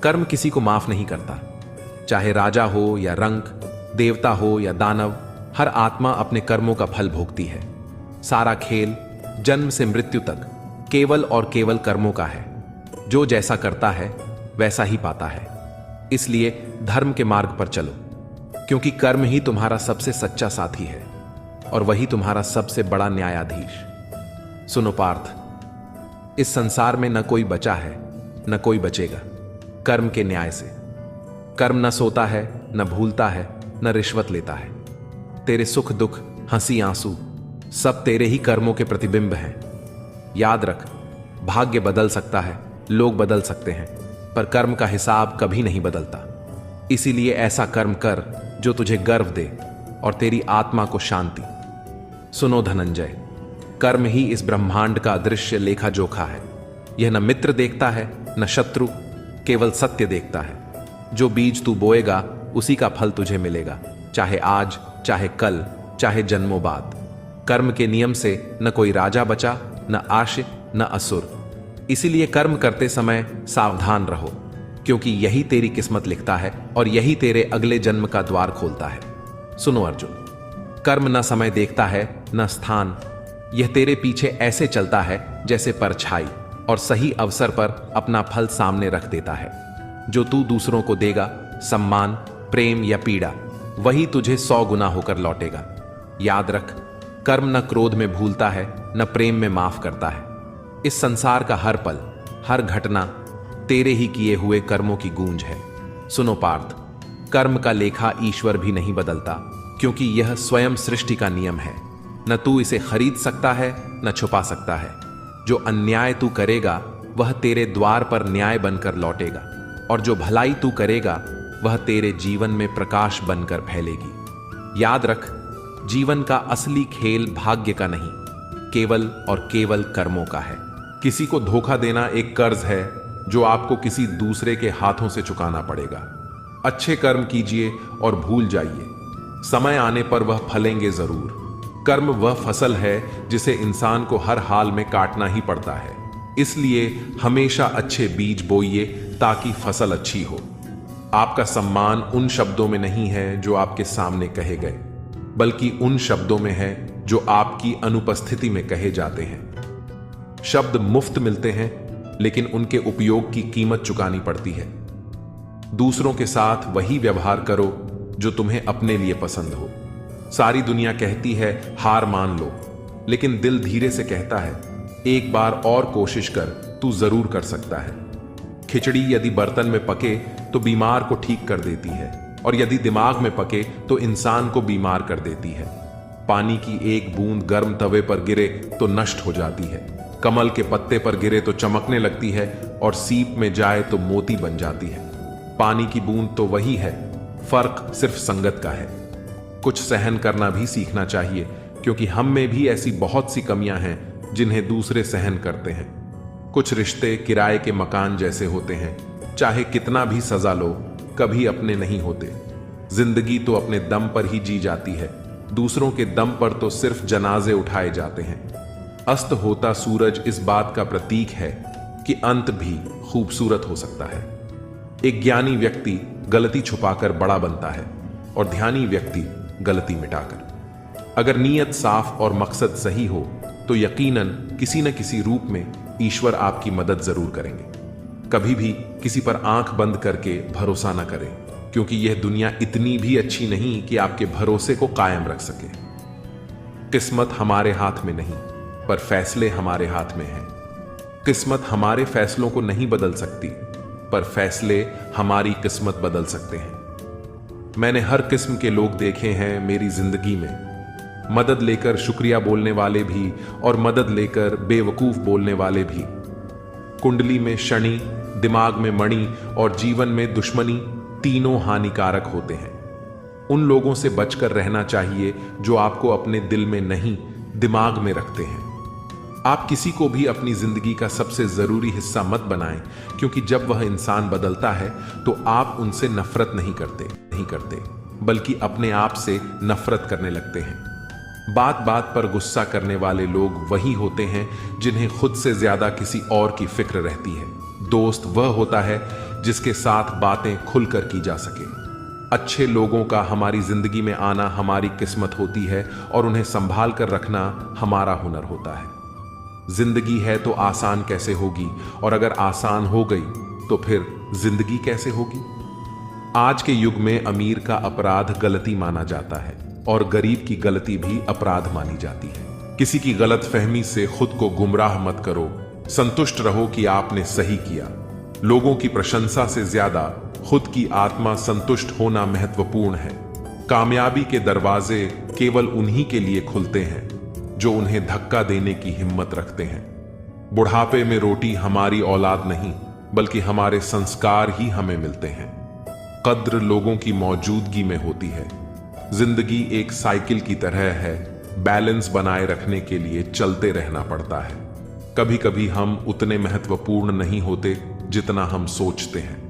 कर्म किसी को माफ नहीं करता, चाहे राजा हो या रंक, देवता हो या दानव। हर आत्मा अपने कर्मों का फल भोगती है। सारा खेल जन्म से मृत्यु तक केवल और केवल कर्मों का है। जो जैसा करता है वैसा ही पाता है। इसलिए धर्म के मार्ग पर चलो, क्योंकि कर्म ही तुम्हारा सबसे सच्चा साथी है और वही तुम्हारा सबसे बड़ा न्यायाधीश। सुनो पार्थ, इस संसार में न कोई बचा है न कोई बचेगा कर्म के न्याय से। कर्म न सोता है, न भूलता है, न रिश्वत लेता है। तेरे सुख दुख, हंसी आंसू सब तेरे ही कर्मों के प्रतिबिंब हैं। याद रख, भाग्य बदल सकता है, लोग बदल सकते हैं, पर कर्म का हिसाब कभी नहीं बदलता। इसीलिए ऐसा कर्म कर जो तुझे गर्व दे और तेरी आत्मा को शांति। सुनो धनंजय, कर्म ही इस ब्रह्मांड का अदृश्य लेखा जोखा है। यह न मित्र देखता है न शत्रु, केवल सत्य देखता है। जो बीज तू बोएगा उसी का फल तुझे मिलेगा, चाहे आज, चाहे कल, चाहे जन्मों बाद। कर्म के नियम से न कोई राजा बचा, न आश्य, न असुर। इसीलिए कर्म करते समय सावधान रहो, क्योंकि यही तेरी किस्मत लिखता है और यही तेरे अगले जन्म का द्वार खोलता है। सुनो अर्जुन, कर्म न समय देखता है न स्थान। यह तेरे पीछे ऐसे चलता है जैसे परछाई, और सही अवसर पर अपना फल सामने रख देता है। जो तू दूसरों को देगा, सम्मान, प्रेम या पीड़ा, वही तुझे 100 गुना होकर लौटेगा। याद रख, कर्म न क्रोध में भूलता है न प्रेम में माफ करता है। इस संसार का हर पल, हर घटना तेरे ही किए हुए कर्मों की गूंज है। सुनो पार्थ, कर्म का लेखा ईश्वर भी नहीं बदलता, क्योंकि यह स्वयं सृष्टि का नियम है। न तू इसे खरीद सकता है न छुपा सकता है। जो अन्याय तू करेगा वह तेरे द्वार पर न्याय बनकर लौटेगा, और जो भलाई तू करेगा वह तेरे जीवन में प्रकाश बनकर फैलेगी। याद रख, जीवन का असली खेल भाग्य का नहीं, केवल और केवल कर्मों का है। किसी को धोखा देना एक कर्ज है जो आपको किसी दूसरे के हाथों से चुकाना पड़ेगा। अच्छे कर्म कीजिए और भूल जाइए, समय आने पर वह फलेंगे जरूर। कर्म वह फसल है जिसे इंसान को हर हाल में काटना ही पड़ता है। इसलिए हमेशा अच्छे बीज बोइए ताकि फसल अच्छी हो। आपका सम्मान उन शब्दों में नहीं है जो आपके सामने कहे गए, बल्कि उन शब्दों में है जो आपकी अनुपस्थिति में कहे जाते हैं। शब्द मुफ्त मिलते हैं, लेकिन उनके उपयोग की कीमत चुकानी पड़ती है। दूसरों के साथ वही व्यवहार करो जो तुम्हें अपने लिए पसंद हो। सारी दुनिया कहती है हार मान लो, लेकिन दिल धीरे से कहता है एक बार और कोशिश कर, तू जरूर कर सकता है। खिचड़ी यदि बर्तन में पके तो बीमार को ठीक कर देती है, और यदि दिमाग में पके तो इंसान को बीमार कर देती है। पानी की एक बूंद गर्म तवे पर गिरे तो नष्ट हो जाती है, कमल के पत्ते पर गिरे तो चमकने लगती है, और सीप में जाए तो मोती बन जाती है। पानी की बूंद तो वही है, फर्क सिर्फ संगत का है। कुछ सहन करना भी सीखना चाहिए, क्योंकि हम में भी ऐसी बहुत सी कमियां हैं जिन्हें दूसरे सहन करते हैं। कुछ रिश्ते किराए के मकान जैसे होते हैं, चाहे कितना भी सजा लो कभी अपने नहीं होते। जिंदगी तो अपने दम पर ही जी जाती है, दूसरों के दम पर तो सिर्फ जनाजे उठाए जाते हैं। अस्त होता सूरज इस बात का प्रतीक है कि अंत भी खूबसूरत हो सकता है। एक ज्ञानी व्यक्ति गलती छुपाकर बड़ा बनता है, और ध्यानी व्यक्ति गलती मिटाकर। अगर नीयत साफ और मकसद सही हो तो यकीनन किसी न किसी रूप में ईश्वर आपकी मदद जरूर करेंगे। कभी भी किसी पर आंख बंद करके भरोसा न करें, क्योंकि यह दुनिया इतनी भी अच्छी नहीं कि आपके भरोसे को कायम रख सके। किस्मत हमारे हाथ में नहीं, पर फैसले हमारे हाथ में हैं। किस्मत हमारे फैसलों को नहीं बदल सकती, पर फैसले हमारी किस्मत बदल सकते हैं। मैंने हर किस्म के लोग देखे हैं मेरी जिंदगी में, मदद लेकर शुक्रिया बोलने वाले भी और मदद लेकर बेवकूफ बोलने वाले भी। कुंडली में शनि, दिमाग में मणि और जीवन में दुश्मनी तीनों हानिकारक होते हैं। उन लोगों से बचकर रहना चाहिए जो आपको अपने दिल में नहीं, दिमाग में रखते हैं। आप किसी को भी अपनी जिंदगी का सबसे जरूरी हिस्सा मत बनाएं, क्योंकि जब वह इंसान बदलता है तो आप उनसे नफरत नहीं करते, बल्कि अपने आप से नफरत करने लगते हैं। बात बात पर गुस्सा करने वाले लोग वही होते हैं जिन्हें खुद से ज्यादा किसी और की फिक्र रहती है। दोस्त वह होता है जिसके साथ बातें खुलकर की जा सके। अच्छे लोगों का हमारी जिंदगी में आना हमारी किस्मत होती है और उन्हें संभाल कर रखना हमारा हुनर होता है। जिंदगी है तो आसान कैसे होगी, और अगर आसान हो गई तो फिर जिंदगी कैसे होगी। आज के युग में अमीर का अपराध गलती माना जाता है और गरीब की गलती भी अपराध मानी जाती है। किसी की गलत फहमी से खुद को गुमराह मत करो, संतुष्ट रहो कि आपने सही किया। लोगों की प्रशंसा से ज्यादा खुद की आत्मा संतुष्ट होना महत्वपूर्ण है। कामयाबी के दरवाजे केवल उन्हीं के लिए खुलते हैं जो उन्हें धक्का देने की हिम्मत रखते हैं। बुढ़ापे में रोटी हमारी औलाद नहीं, बल्कि हमारे संस्कार ही हमें मिलते हैं। कद्र लोगों की मौजूदगी में होती है। जिंदगी एक साइकिल की तरह है, बैलेंस बनाए रखने के लिए चलते रहना पड़ता है। कभी कभी हम उतने महत्वपूर्ण नहीं होते जितना हम सोचते हैं।